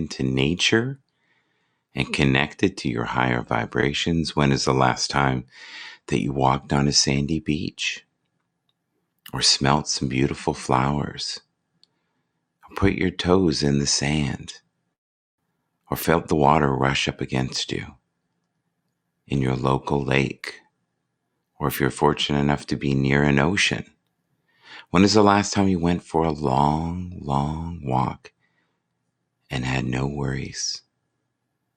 into nature and connected to your higher vibrations? When is the last time that you walked on a sandy beach or smelt some beautiful flowers or put your toes in the sand or felt the water rush up against you in your local lake, or if you're fortunate enough to be near an ocean? When is the last time you went for a long, long walk and had no worries?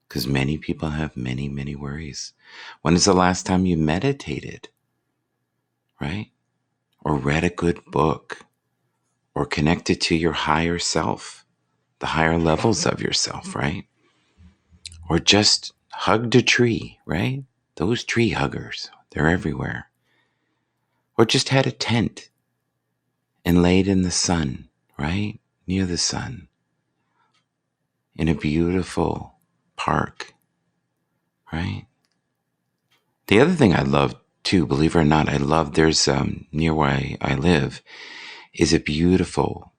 Because many people have many, many worries. When is the last time you meditated, right? Or read a good book, or connected to your higher self, the higher levels of yourself, right? Or just hugged a tree, right? Those tree huggers, they're everywhere. Or just had a tent and laid in the sun, right? Near the sun, in a beautiful park, right? The other thing I love too, believe it or not, there's near where I live is a beautiful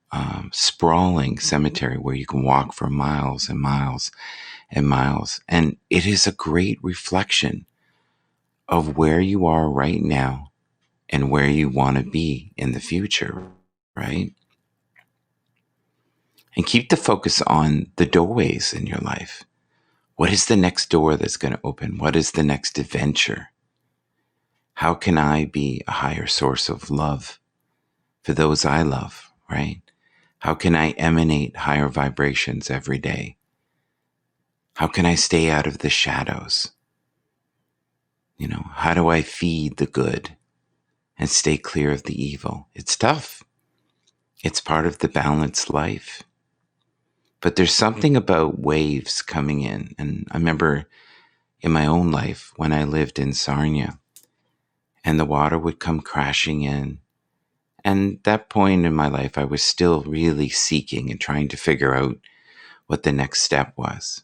sprawling cemetery where you can walk for miles and miles and miles. And it is a great reflection of where you are right now and where you want to be in the future, right? And keep the focus on the doorways in your life. What is the next door that's going to open? What is the next adventure? How can I be a higher source of love for those I love, right? How can I emanate higher vibrations every day? How can I stay out of the shadows? How do I feed the good and stay clear of the evil? It's tough. It's part of the balanced life. But there's something about waves coming in. And I remember in my own life when I lived in Sarnia and the water would come crashing in. And at that point in my life, I was still really seeking and trying to figure out what the next step was.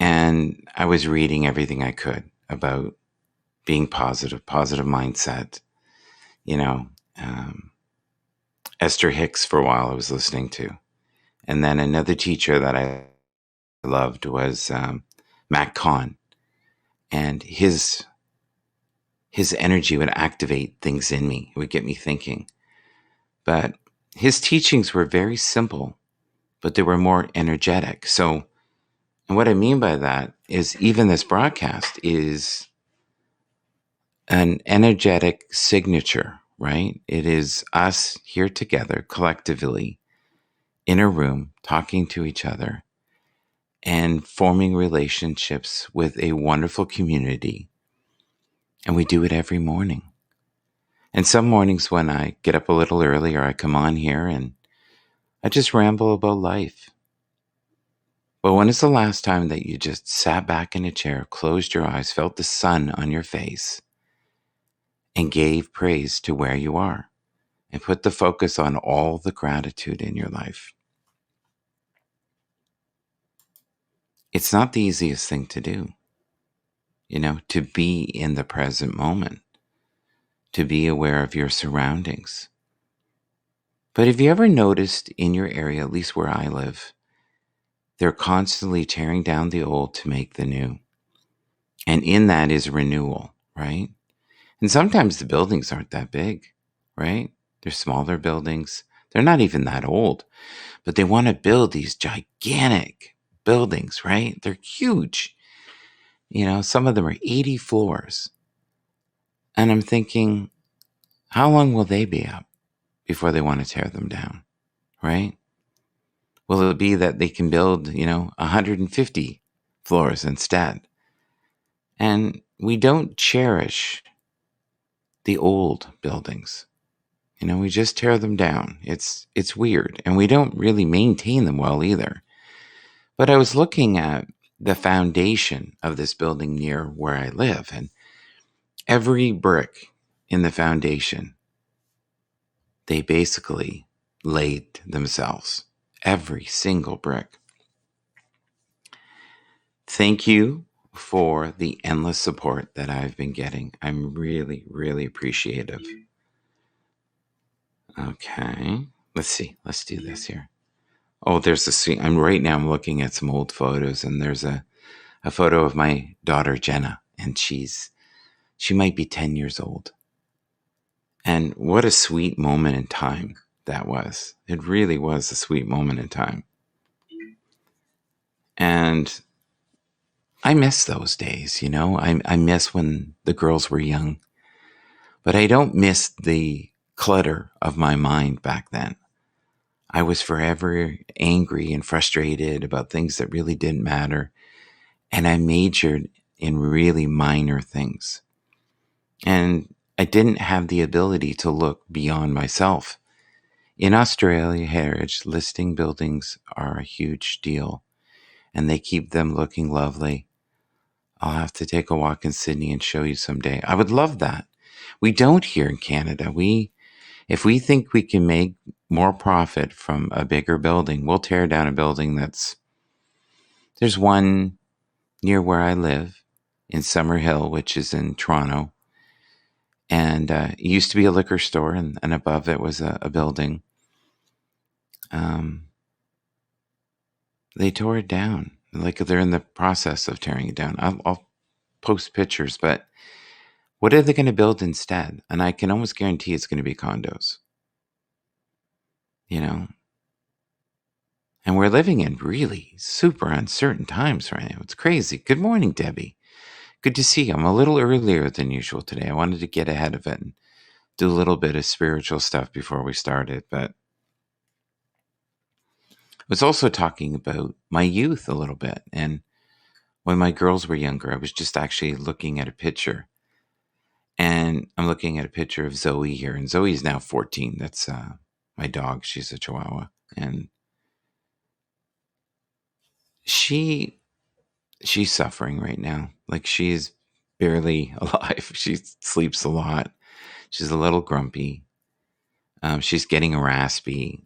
And I was reading everything I could about being positive mindset. Esther Hicks for a while I was listening to. And then another teacher that I loved was Matt Kahn. And his energy would activate things in me. It would get me thinking. But his teachings were very simple, but they were more energetic. So, and what I mean by that is even this broadcast is an energetic signature, right? It is us here together collectively in a room talking to each other and forming relationships with a wonderful community. And we do it every morning. And some mornings when I get up a little earlier, I come on here and I just ramble about life. But when is the last time that you just sat back in a chair, closed your eyes, felt the sun on your face, and gave praise to where you are and put the focus on all the gratitude in your life? It's not the easiest thing to do, to be in the present moment, to be aware of your surroundings. But have you ever noticed in your area, at least where I live, they're constantly tearing down the old to make the new. And in that is renewal, right? And sometimes the buildings aren't that big, right? They're smaller buildings. They're not even that old, but they want to build these gigantic buildings, right? They're huge. Some of them are 80 floors. And I'm thinking, how long will they be up before they want to tear them down, right? Will it be that they can build, 150 floors instead? And we don't cherish the old buildings. We just tear them down. It's weird. And we don't really maintain them well either. But I was looking at the foundation of this building near where I live, and every brick in the foundation, they basically laid themselves. Every single brick. Thank you for the endless support that I've been getting. I'm really, really appreciative. Okay, let's see. Let's do this here. Oh, there's a scene. I'm looking at some old photos, and there's a photo of my daughter Jenna, and she might be 10 years old. And what a sweet moment in time that was. It really was a sweet moment in time. And I miss those days, you know. I miss when the girls were young, but I don't miss the clutter of my mind back then. I was forever angry and frustrated about things that really didn't matter. And I majored in really minor things. And I didn't have the ability to look beyond myself. In Australia, heritage listing buildings are a huge deal, and they keep them looking lovely. I'll have to take a walk in Sydney and show you someday. I would love that. We don't here in Canada. If we think we can make more profit from a bigger building, we'll tear down a building there's one near where I live in Summerhill, which is in Toronto. And it used to be a liquor store, and above it was a building. They tore it down. Like they're in the process of tearing it down. I'll post pictures, but what are they going to build instead? And I can almost guarantee it's going to be condos. You know? And we're living in really super uncertain times right now. It's crazy. Good morning, Debbie. Good to see you. I'm a little earlier than usual today. I wanted to get ahead of it and do a little bit of spiritual stuff before we started, but I was also talking about my youth a little bit. And when my girls were younger, I was just actually looking at a picture. And I'm looking at a picture of Zoe here. And Zoe's now 14. That's my dog. She's a Chihuahua. And she's suffering right now. Like she's barely alive. She sleeps a lot. She's a little grumpy. She's getting raspy.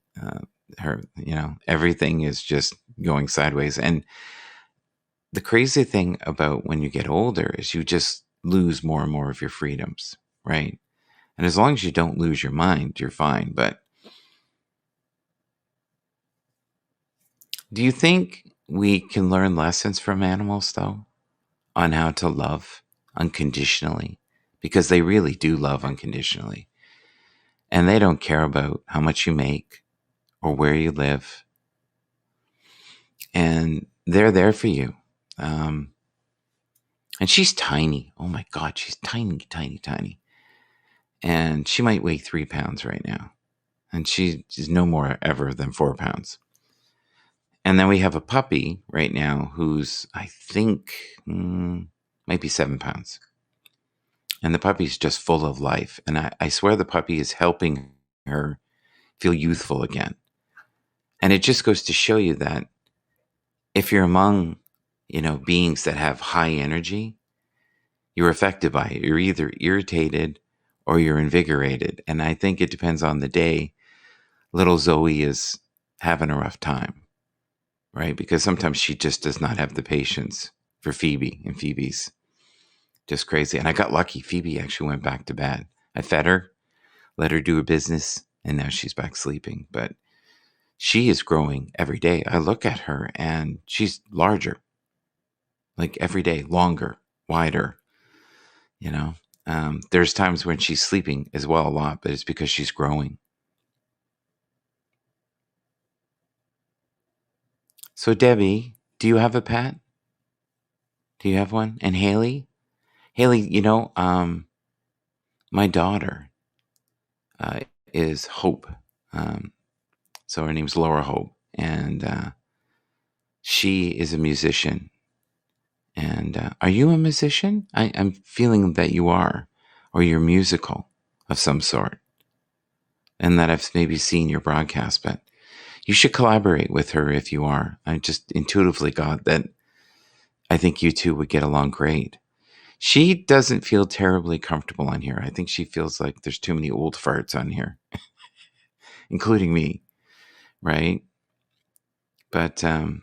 Everything is just going sideways. And the crazy thing about when you get older is you just lose more and more of your freedoms, right? And as long as you don't lose your mind, you're fine. But do you think we can learn lessons from animals, though, on how to love unconditionally? Because they really do love unconditionally. And they don't care about how much you make or where you live. And they're there for you. And she's tiny. Oh my God, she's tiny, tiny, tiny. And she might weigh 3 pounds right now. And she's no more ever than 4 pounds. And then we have a puppy right now who's, I think, might be 7 pounds. And the puppy's just full of life. And I swear the puppy is helping her feel youthful again. And it just goes to show you that if you're among, beings that have high energy, you're affected by it. You're either irritated or you're invigorated. And I think it depends on the day. Little Zoe is having a rough time, right? Because sometimes she just does not have the patience for Phoebe, and Phoebe's just crazy. And I got lucky. Phoebe actually went back to bed. I fed her, let her do her business, and now she's back sleeping. But she is growing every day. I look at her and she's larger, like every day, longer, wider, There's times when she's sleeping as well a lot, but it's because she's growing. So Debbie, do you have a pet? Do you have one? And Haley? Haley, my daughter is Hope. So her name's Laura Hope. And she is a musician. And are you a musician? I'm feeling that you are, or you're musical of some sort. And that I've maybe seen your broadcast, but you should collaborate with her if you are. I just intuitively got that I think you two would get along great. She doesn't feel terribly comfortable on here. I think she feels like there's too many old farts on here, including me, right? But I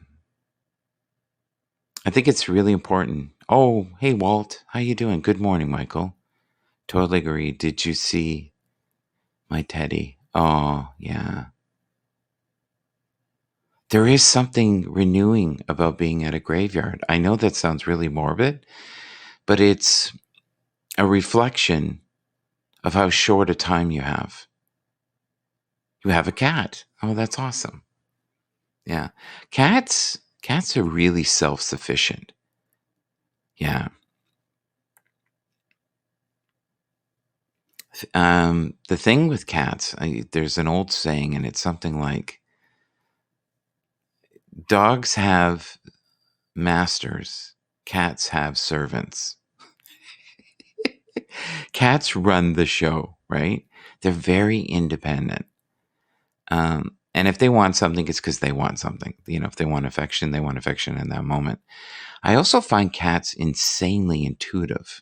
think it's really important. Oh, hey, Walt. How you doing? Good morning, Michael. Totally agree. Did you see my teddy? Oh, yeah. there is something renewing about being at a graveyard. I know that sounds really morbid, but it's a reflection of how short a time you have. You have a cat. Oh, that's awesome. Yeah. Cats are really self-sufficient. Yeah. The thing with cats, there's an old saying, and it's something like dogs have masters, cats have servants. Cats run the show, right? They're very independent. And if they want something, it's because they want something. If they want affection, they want affection in that moment. I also find cats insanely intuitive.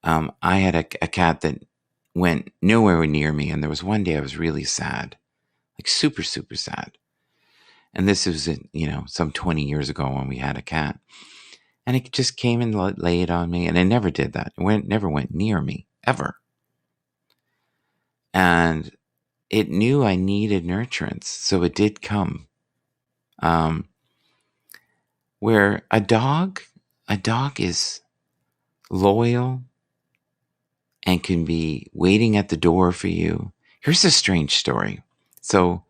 I had a cat that went nowhere near me, and there was one day I was really sad, like super, super sad. And this was, some 20 years ago when we had a cat. And it just came and laid on me, and it never did that. It never went near me, ever. And it knew I needed nurturance, so it did come. Where a dog is loyal and can be waiting at the door for you. Here's a strange story. So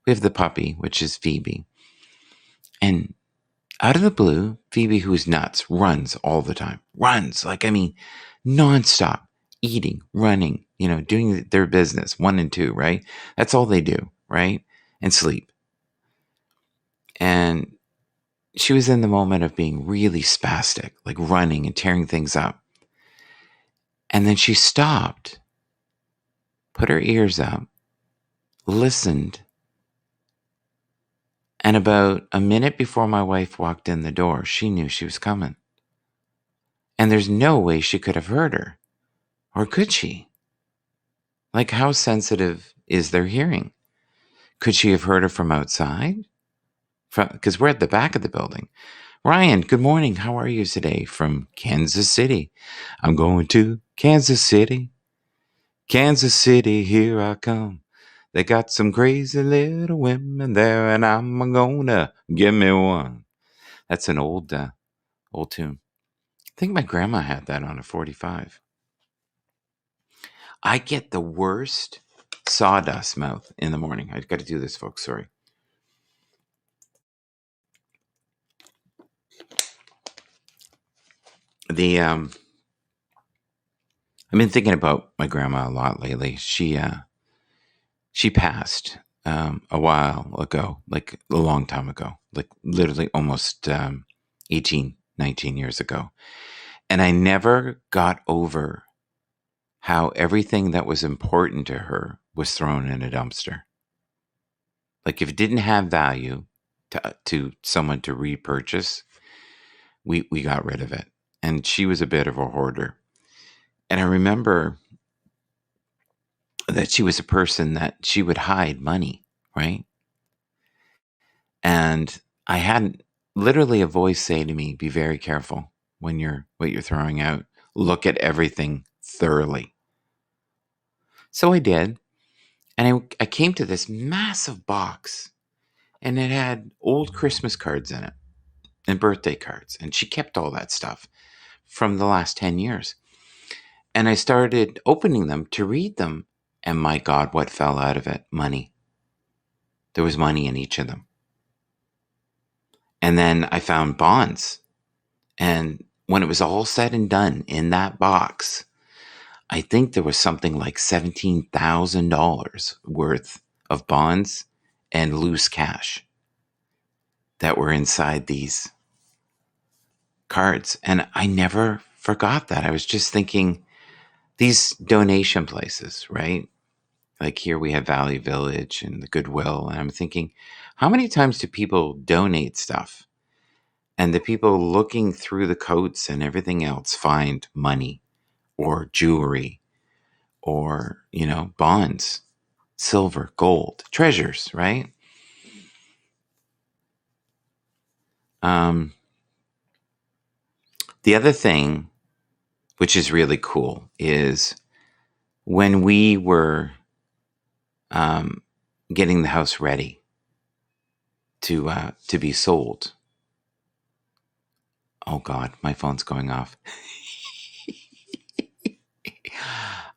we have the puppy, which is Phoebe. And out of the blue, Phoebe, who's nuts, runs all the time. Runs, nonstop. Eating, running, doing their business, 1 and 2, right? That's all they do, right? And sleep. And she was in the moment of being really spastic, like running and tearing things up. And then she stopped, put her ears up, listened, and about a minute before my wife walked in the door, she knew she was coming. And there's no way she could have heard her. Or could she? Like, how sensitive is their hearing? Could she have heard her from outside? Because we're at the back of the building. Ryan, good morning. How are you today? From Kansas City. I'm going to Kansas City. Kansas City, here I come. They got some crazy little women there, and I'm gonna give me one. That's an old tune. I think my grandma had that on a 45. I get the worst sawdust mouth in the morning. I've got to do this, folks. Sorry. I've been thinking about my grandma a lot lately. She passed a while ago, like a long time ago, like literally almost 18, 19 years ago. And I never got over how everything that was important to her was thrown in a dumpster. Like, if it didn't have value to someone to repurchase, we got rid of it. And she was a bit of a hoarder. And I remember that she was a person that she would hide money, right? And I had literally a voice say to me, be very careful when what you're throwing out. Look at everything thoroughly. So I did. And I came to this massive box, and it had old Christmas cards in it and birthday cards. And she kept all that stuff from the last 10 years. And I started opening them to read them. And my God, what fell out of it? Money. There was money in each of them. And then I found bonds. And when it was all said and done in that box, I think there was something like $17,000 worth of bonds and loose cash that were inside these cards. And I never forgot that. I was just thinking, these donation places, right? Like here we have Valley Village and the Goodwill. And I'm thinking, how many times do people donate stuff? And the people looking through the coats and everything else find money or jewelry or, bonds, silver, gold, treasures, right? The other thing, which is really cool, is when we were getting the house ready, to be sold. Oh God, my phone's going off.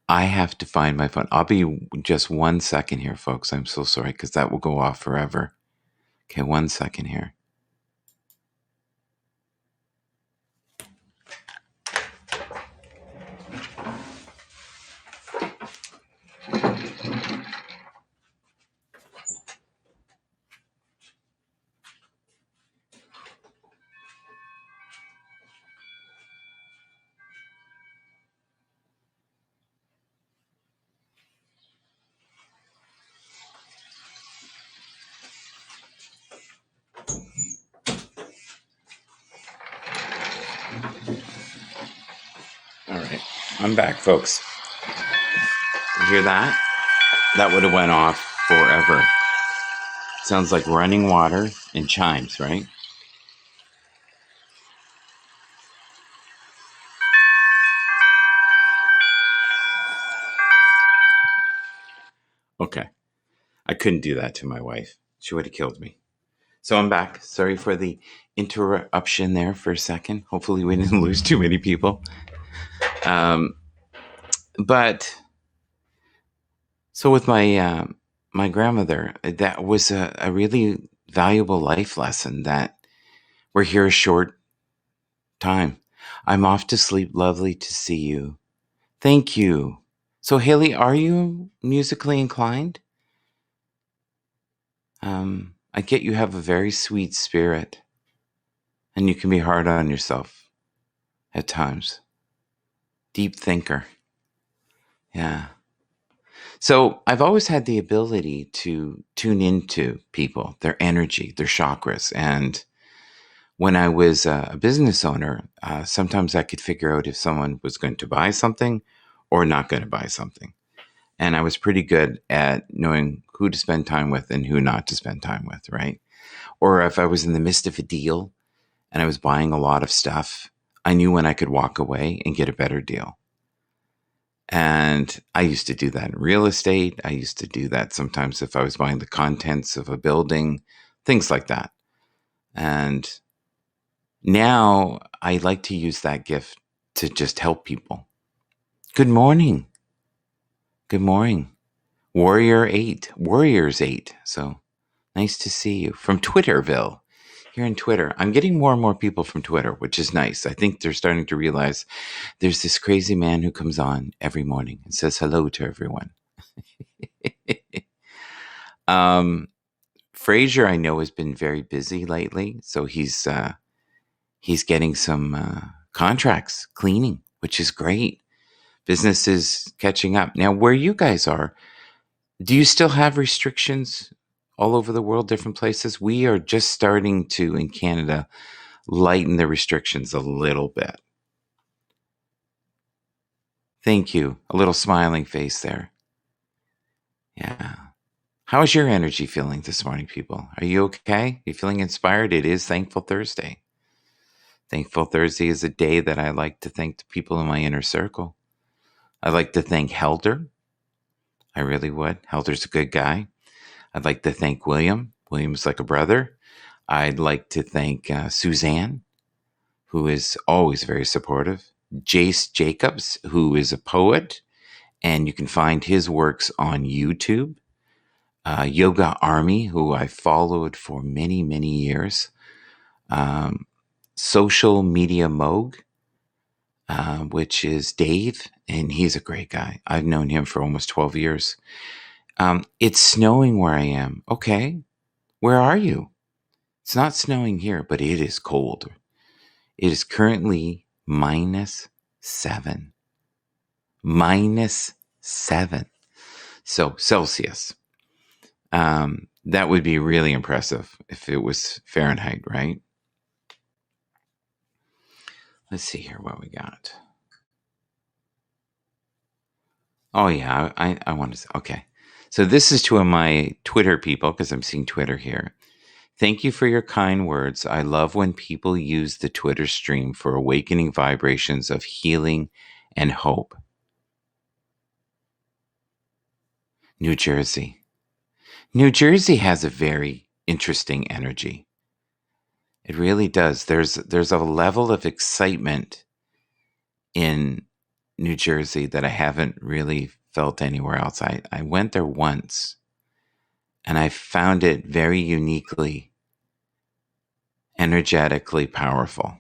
I have to find my phone. I'll be just 1 second here, folks. I'm so sorry because that will go off forever. Okay, 1 second here. All right, I'm back, folks. You hear that? That would have went off forever. Sounds like running water and chimes, right? Okay. I couldn't do that to my wife. She would have killed me. So I'm back. Sorry for the interruption there for a second. Hopefully we didn't lose too many people. But so with my my grandmother, that was a really valuable life lesson that we're here a short time. I'm off to sleep. Lovely to see you. Thank you. So Haley, are you musically inclined? I get you have a very sweet spirit, and you can be hard on yourself at times. Deep thinker. Yeah. So I've always had the ability to tune into people, their energy, their chakras. And when I was a business owner, sometimes I could figure out if someone was going to buy something or not going to buy something. And I was pretty good at knowing who to spend time with and who not to spend time with, right? Or if I was in the midst of a deal and I was buying a lot of stuff, I knew when I could walk away and get a better deal. And I used to do that in real estate. I used to do that sometimes if I was buying the contents of a building, things like that. And now I like to use that gift to just help people. Good morning. Good morning. Warriors 8. So nice to see you from Twitterville. Here in Twitter. I'm getting more and more people from Twitter, which is nice. I think they're starting to realize there's this crazy man who comes on every morning and says hello to everyone. Fraser, I know, has been very busy lately, so he's getting some contracts cleaning, which is great. Business is catching up. Now, where you guys are, do you still have restrictions all over the world, different places? We are just starting to, in Canada, lighten the restrictions a little bit. Thank you. A little smiling face there. Yeah. How is your energy feeling this morning, people? Are you okay? Are you feeling inspired? It is Thankful Thursday. Thankful Thursday is a day that I like to thank the people in my inner circle. I like to thank Helder. I really would. Helder's a good guy. I'd like to thank William. William's like a brother. I'd like to thank Suzanne, who is always very supportive. Jace Jacobs, who is a poet, and you can find his works on YouTube. Yoga Army, who I followed for many, many years. Social Media Moog, which is Dave, and he's a great guy. I've known him for almost 12 years. It's snowing where I am. Okay, where are you? It's not snowing here, but it is cold. It is currently -7. -7. So Celsius. That would be really impressive if it was Fahrenheit, right? Let's see here what we got. Oh yeah, I want to. Okay, so this is to my Twitter people because I'm seeing Twitter here. Thank you for your kind words. I love when people use the Twitter stream for awakening vibrations of healing and hope. New Jersey. New Jersey has a very interesting energy. It really does. There's a level of excitement in New Jersey that I haven't really felt anywhere else. I went there once and I found it very uniquely, energetically powerful.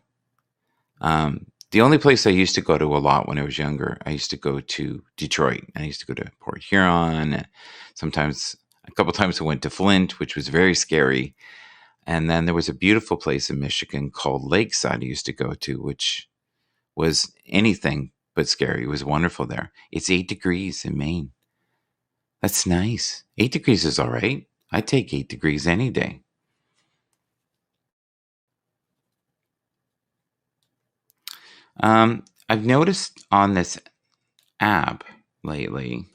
The only place I used to go to a lot when I was younger, I used to go to Detroit. I used to go to Port Huron. And sometimes, a couple times I went to Flint, which was very scary. And then there was a beautiful place in Michigan called Lakeside I used to go to, which was anything but scary. It was wonderful there. It's 8 degrees in Maine. That's nice. 8 degrees is all right. I'd take 8 degrees any day. I've noticed on this app lately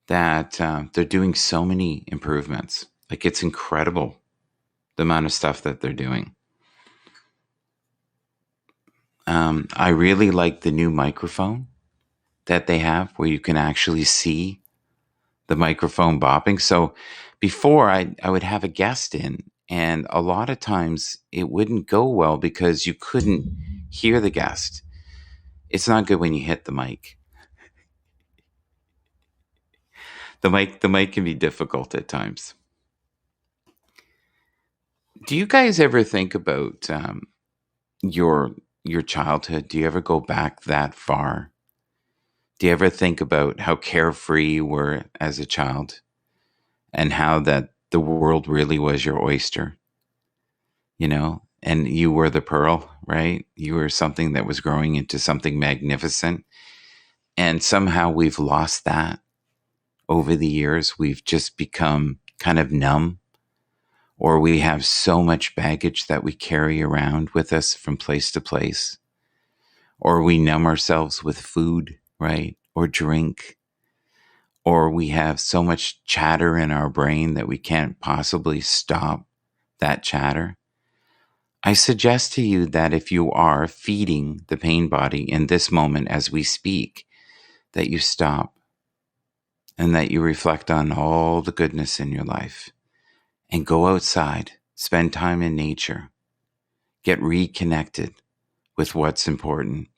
that they're doing so many improvements. Like, it's incredible the amount of stuff that they're doing. I really like the new microphone that they have where you can actually see the microphone bopping. So before I would have a guest in, and a lot of times it wouldn't go well because you couldn't hear the guest. It's not good when you hit the mic. The mic can be difficult at times. Do you guys ever think about your childhood? Do you ever go back that far? Do you ever think about how carefree you were as a child and how that the world really was your oyster, and you were the pearl, right? You were something that was growing into something magnificent. And somehow we've lost that over the years. We've just become kind of numb, or we have so much baggage that we carry around with us from place to place, or we numb ourselves with food, right? Or drink, or we have so much chatter in our brain that we can't possibly stop that chatter. I suggest to you that if you are feeding the pain body in this moment as we speak, that you stop and that you reflect on all the goodness in your life and go outside, spend time in nature, get reconnected with what's important.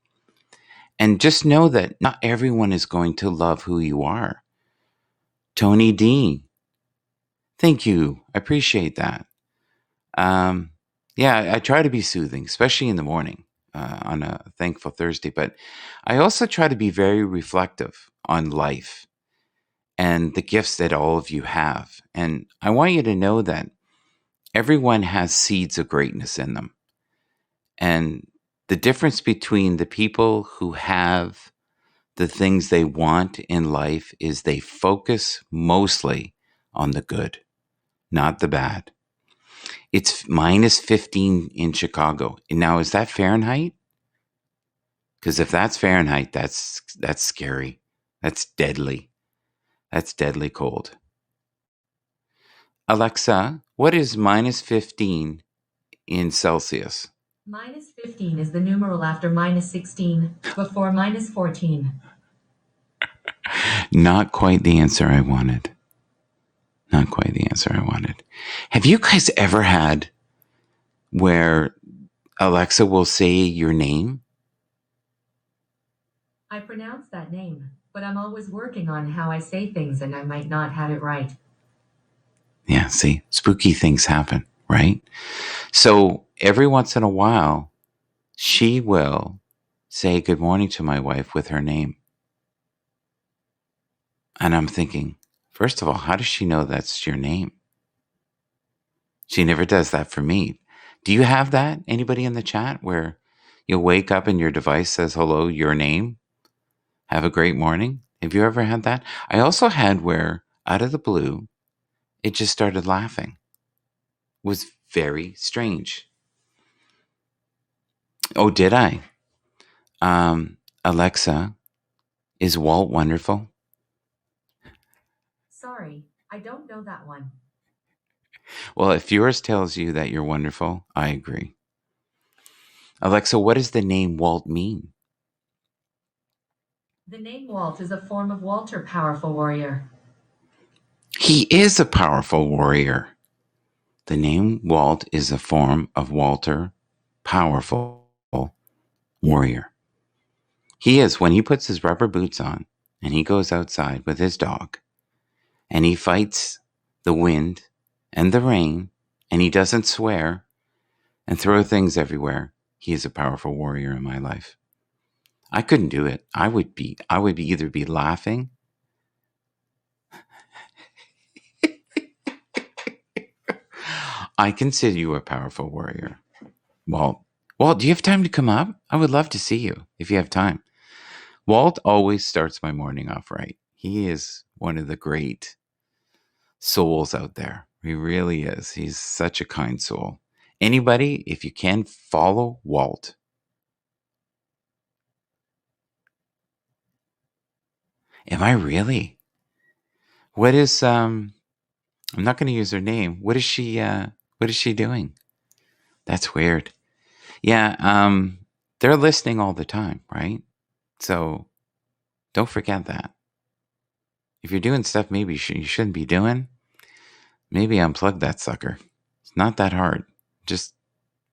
And just know that not everyone is going to love who you are. Tony Dean, thank you. I appreciate that. Yeah, I try to be soothing, especially in the morning on a Thankful Thursday. But I also try to be very reflective on life and the gifts that all of you have. And I want you to know that everyone has seeds of greatness in them. And the difference between the people who have the things they want in life is they focus mostly on the good, not the bad. It's minus 15 in Chicago. Now, is that Fahrenheit? Because if that's Fahrenheit, that's scary. That's deadly. That's deadly cold. Alexa, what is minus 15 in Celsius? Minus 15 is the numeral after minus 16, before minus 14. Not quite the answer I wanted. Not quite the answer I wanted. Have you guys ever had where Alexa will say your name? I pronounce that name, but I'm always working on how I say things and I might not have it right. Yeah, see, spooky things happen, right? So every once in a while, she will say good morning to my wife with her name. And I'm thinking, first of all, how does she know that's your name? She never does that for me. Do you have that? Anybody in the chat where you'll wake up and your device says, hello, your name? Have a great morning. Have you ever had that? I also had where out of the blue, it just started laughing. It was very strange. Oh, did I? Alexa, is Walt wonderful? Sorry, I don't know that one. Well, if yours tells you that you're wonderful, I agree. Alexa, what does the name Walt mean? The name Walt is a form of Walter, powerful warrior. He is a powerful warrior. The name Walt is a form of Walter, powerful warrior. He is, when he puts his rubber boots on and he goes outside with his dog and he fights the wind and the rain and he doesn't swear and throw things everywhere, he is a powerful warrior in my life. I couldn't do it. I would either be laughing. I consider you a powerful warrior. Walt, do you have time to come up? I would love to see you if you have time. Walt always starts my morning off right. He is one of the great souls out there. He really is. He's such a kind soul. Anybody, if you can, follow Walt. Am I really? What is I'm not going to use her name. What is she doing? That's weird. Yeah, they're listening all the time, right? So don't forget that. If you're doing stuff maybe you shouldn't be doing, maybe unplug that sucker. It's not that hard. Just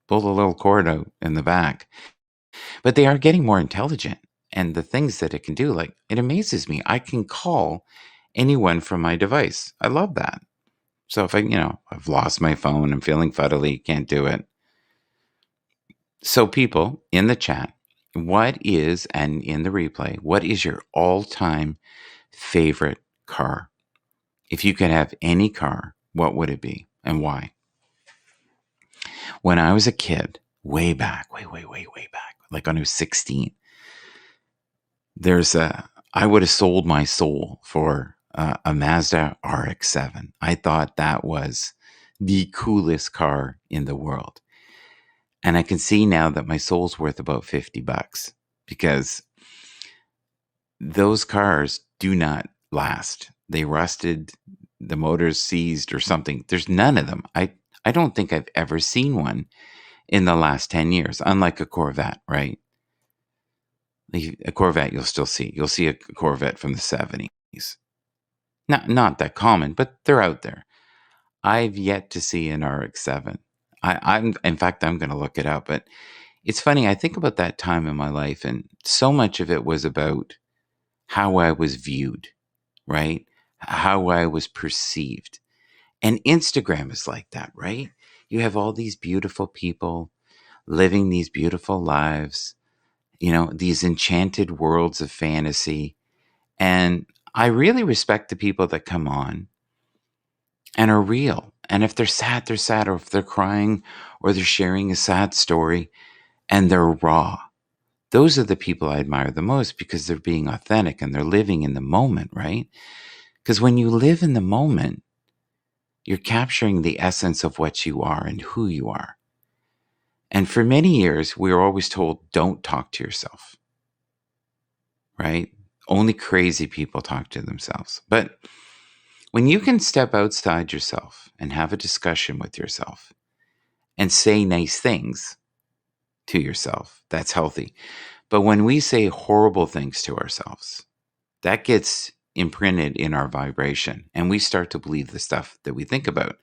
pull the little cord out in the back. But they are getting more intelligent. And the things that it can do, like, it amazes me. I can call anyone from my device. I love that. So if I've lost my phone, I'm feeling fuddly, can't do it. So people in the chat, and in the replay, what is your all-time favorite car? If you could have any car, what would it be and why? When I was a kid, way back, way back, like when I was 16, I would have sold my soul for a Mazda RX-7. I thought that was the coolest car in the world. And I can see now that my soul's worth about $50 because those cars do not last. They rusted, the motor's seized or something. There's none of them. I don't think I've ever seen one in the last 10 years, unlike a Corvette, right? A Corvette you'll still see. You'll see a Corvette from the 70s. Not that common, but they're out there. I've yet to see an RX-7. In fact, I'm going to look it up. But it's funny, I think about that time in my life, and so much of it was about how I was viewed, right? How I was perceived. And Instagram is like that, right? You have all these beautiful people living these beautiful lives, these enchanted worlds of fantasy. And I really respect the people that come on and are real. And if they're sad, they're sad. Or if they're crying or they're sharing a sad story and they're raw. Those are the people I admire the most because they're being authentic and they're living in the moment, right? Because when you live in the moment, you're capturing the essence of what you are and who you are. And for many years, we were always told, don't talk to yourself, right? Only crazy people talk to themselves. But when you can step outside yourself and have a discussion with yourself and say nice things to yourself, that's healthy. But when we say horrible things to ourselves, that gets imprinted in our vibration and we start to believe the stuff that we think about.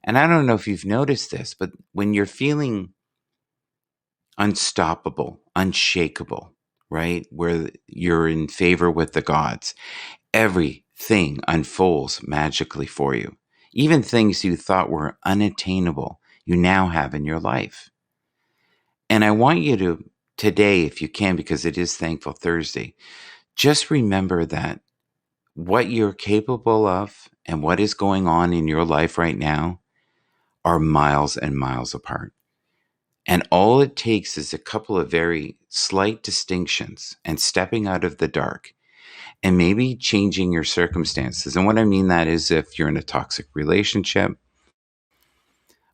And I don't know if you've noticed this, but when you're feeling unstoppable, unshakable, right? Where you're in favor with the gods, everything unfolds magically for you. Even things you thought were unattainable, you now have in your life. And I want you to, today, if you can, because it is Thankful Thursday, just remember that what you're capable of and what is going on in your life right now are miles and miles apart. And all it takes is a couple of very slight distinctions and stepping out of the dark and maybe changing your circumstances. And what I mean that is if you're in a toxic relationship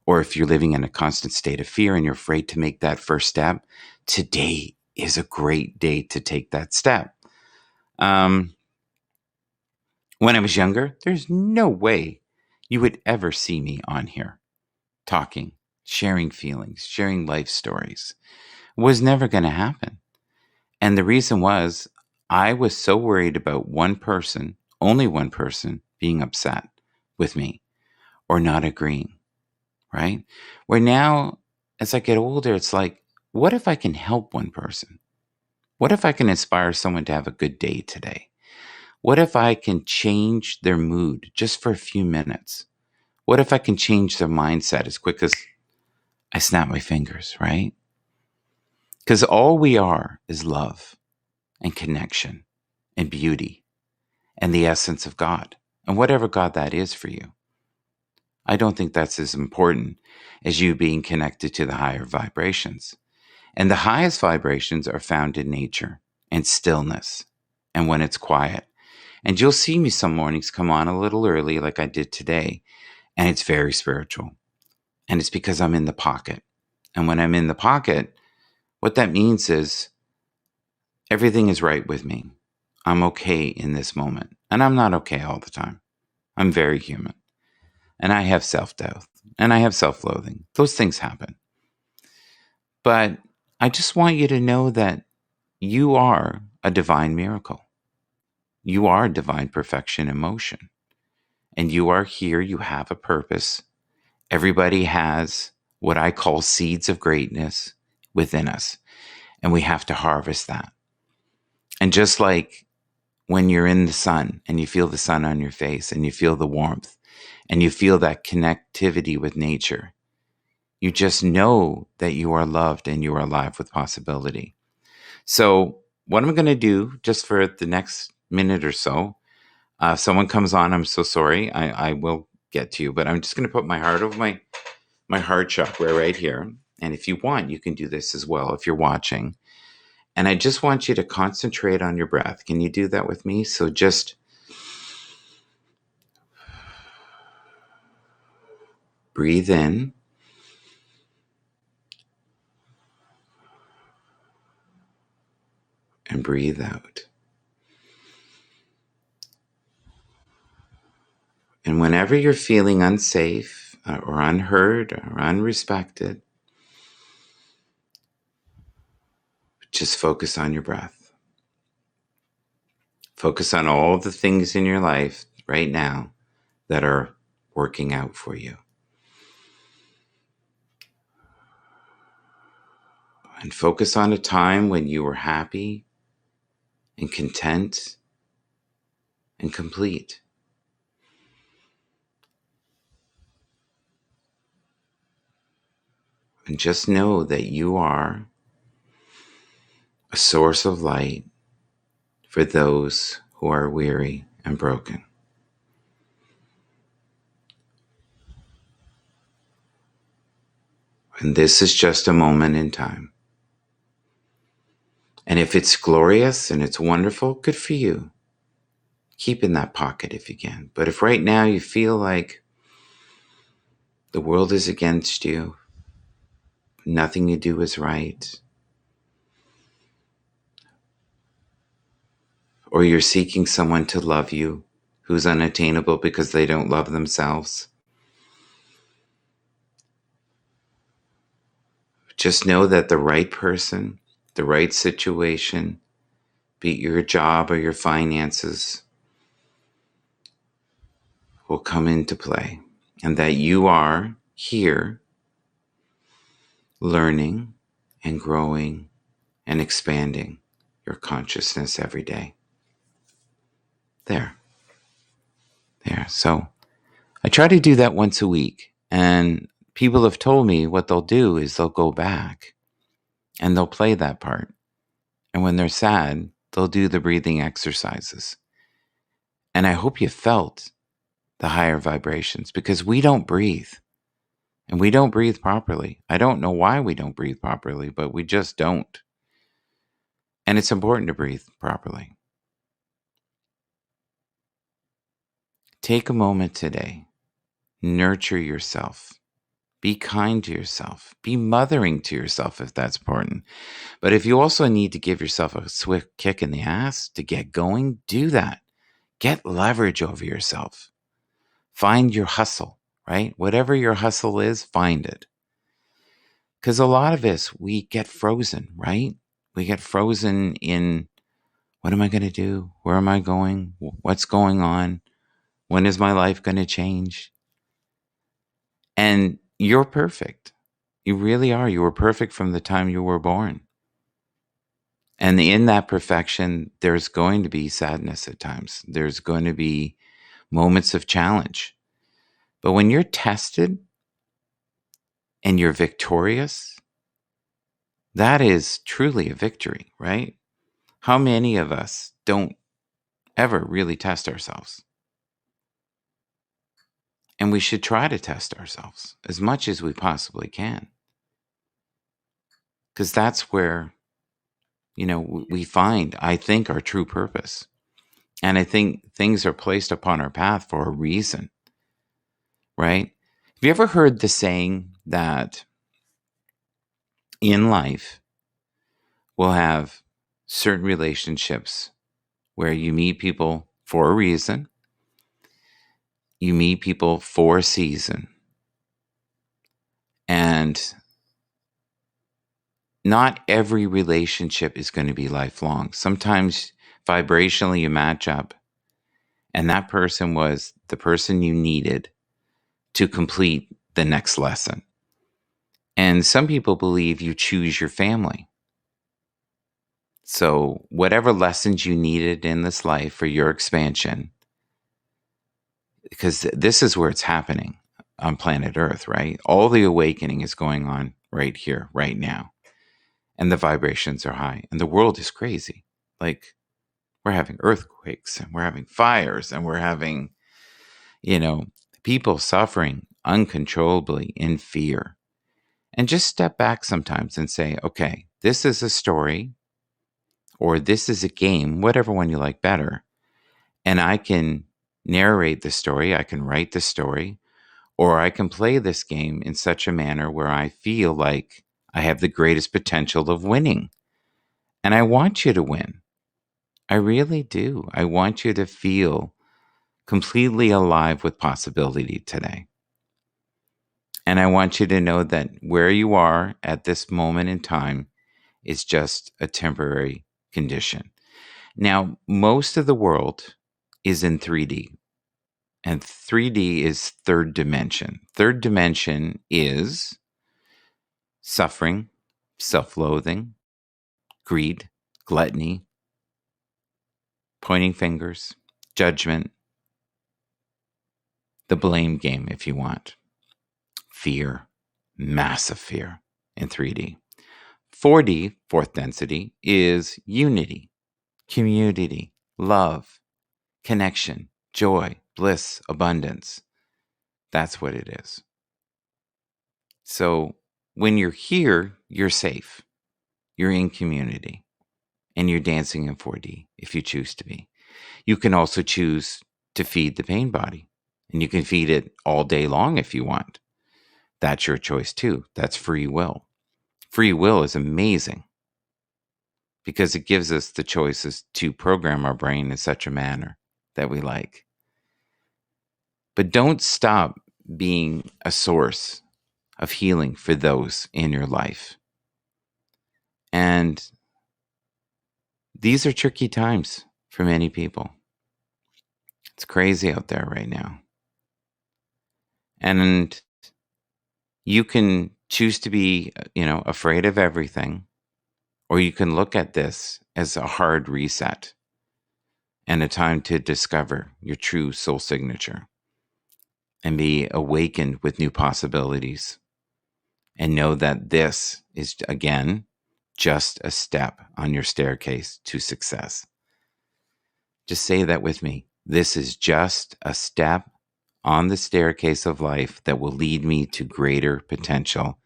or if you're living in a constant state of fear and you're afraid to make that first step, today is a great day to take that step. When I was younger, there's no way you would ever see me on here talking, sharing feelings, sharing life stories. It was never going to happen. And the reason was I was so worried about one person, only one person, being upset. with me or not agreeing, right? Where now, as I get older, it's like, what if I can help one person? What if I can inspire someone to have a good day today? What if I can change their mood just for a few minutes? What if I can change their mindset as quick as I snap my fingers, right? Because all we are is love and connection and beauty and the essence of God, and whatever God that is for you. I don't think that's as important as you being connected to the higher vibrations. And the highest vibrations are found in nature and stillness and when it's quiet. And you'll see me some mornings come on a little early, like I did today, and it's very spiritual. And it's because I'm in the pocket. And when I'm in the pocket, what that means is everything is right with me. I'm okay in this moment. And I'm not okay all the time. I'm very human. And I have self-doubt. And I have self-loathing. Those things happen. But I just want you to know that you are a divine miracle. You are divine perfection in motion. And you are here. You have a purpose. Everybody has what I call seeds of greatness within us. And we have to harvest that. And just like when you're in the sun and you feel the sun on your face and you feel the warmth and you feel that connectivity with nature, you just know that you are loved and you are alive with possibility. So what I'm going to do just for the next minute or so, if someone comes on, I'm so sorry. I will get to you, but I'm just going to put my heart over my heart chakra right here. And if you want, you can do this as well if you're watching. And I just want you to concentrate on your breath. Can you do that with me? So just breathe in. And breathe out. And whenever you're feeling unsafe or unheard or unrespected, just focus on your breath. Focus on all the things in your life right now that are working out for you. And focus on a time when you were happy and content and complete. And just know that you are a source of light for those who are weary and broken. And this is just a moment in time. And if it's glorious and it's wonderful, good for you. Keep in that pocket if you can. But if right now you feel like the world is against you, nothing you do is right, or you're seeking someone to love you who's unattainable because they don't love themselves, just know that the right person, the right situation, be it your job or your finances, will come into play. And that you are here learning and growing and expanding your consciousness every day. There. So I try to do that once a week. And people have told me what they'll do is they'll go back and they'll play that part. And when they're sad, they'll do the breathing exercises. And I hope you felt the higher vibrations, because we don't breathe. And we don't breathe properly. I don't know why we don't breathe properly, but we just don't. And it's important to breathe properly. Take a moment today. Nurture yourself. Be kind to yourself. Be mothering to yourself if that's important. But if you also need to give yourself a swift kick in the ass to get going, do that. Get leverage over yourself. Find your hustle, right? Whatever your hustle is, find it. Because a lot of us, we get frozen, right? We get frozen in, what am I going to do? Where am I going? What's going on? When is my life going to change? And you're perfect. You really are. You were perfect from the time you were born. And in that perfection, there's going to be sadness at times. There's going to be moments of challenge. But when you're tested and you're victorious, that is truly a victory, right? How many of us don't ever really test ourselves? And we should try to test ourselves as much as we possibly can. Because that's where, we find, I think, our true purpose. And I think things are placed upon our path for a reason, right? Have you ever heard the saying that in life we'll have certain relationships where you meet people for a reason, you meet people for a season, and not every relationship is going to be lifelong. Sometimes vibrationally you match up, and that person was the person you needed to complete the next lesson. And some people believe you choose your family. So whatever lessons you needed in this life for your expansion, because this is where it's happening on planet Earth, right? All the awakening is going on right here, right now. And the vibrations are high. And the world is crazy. Like, we're having earthquakes, and we're having fires, and we're having, people suffering uncontrollably in fear. And just step back sometimes and say, okay, this is a story, or this is a game, whatever one you like better. And I can narrate the story, I can write the story, or I can play this game in such a manner where I feel like I have the greatest potential of winning. And I want you to win. I really do. I want you to feel completely alive with possibility today. And I want you to know that where you are at this moment in time is just a temporary condition. Now, most of the world is in 3D, and 3D is third dimension. Third dimension is suffering, self-loathing, greed, gluttony, pointing fingers, judgment, the blame game, if you want, fear, massive fear in 3D. 4D, fourth density, is unity, community, love, connection, joy, bliss, abundance. That's what it is. So when you're here, you're safe. You're in community, and you're dancing in 4D if you choose to be. You can also choose to feed the pain body, and you can feed it all day long if you want. That's your choice too. That's free will. Free will is amazing because it gives us the choices to program our brain in such a manner that we like. But don't stop being a source of healing for those in your life. And these are tricky times for many people. It's crazy out there right now. And you can choose to be, afraid of everything, or you can look at this as a hard reset and a time to discover your true soul signature and be awakened with new possibilities, and know that this is, again, just a step on your staircase to success. Just say that with me. This is just a step on the staircase of life that will lead me to greater potential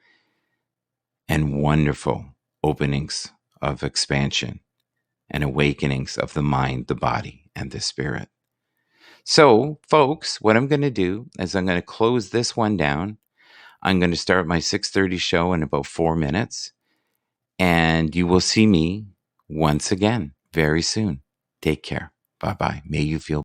and wonderful openings of expansion and awakenings of the mind, the body, and the spirit. So, folks, what I'm going to do is I'm going to close this one down. I'm going to start my 6:30 show in about 4 minutes, and you will see me once again very soon. Take care. Bye-bye. May you feel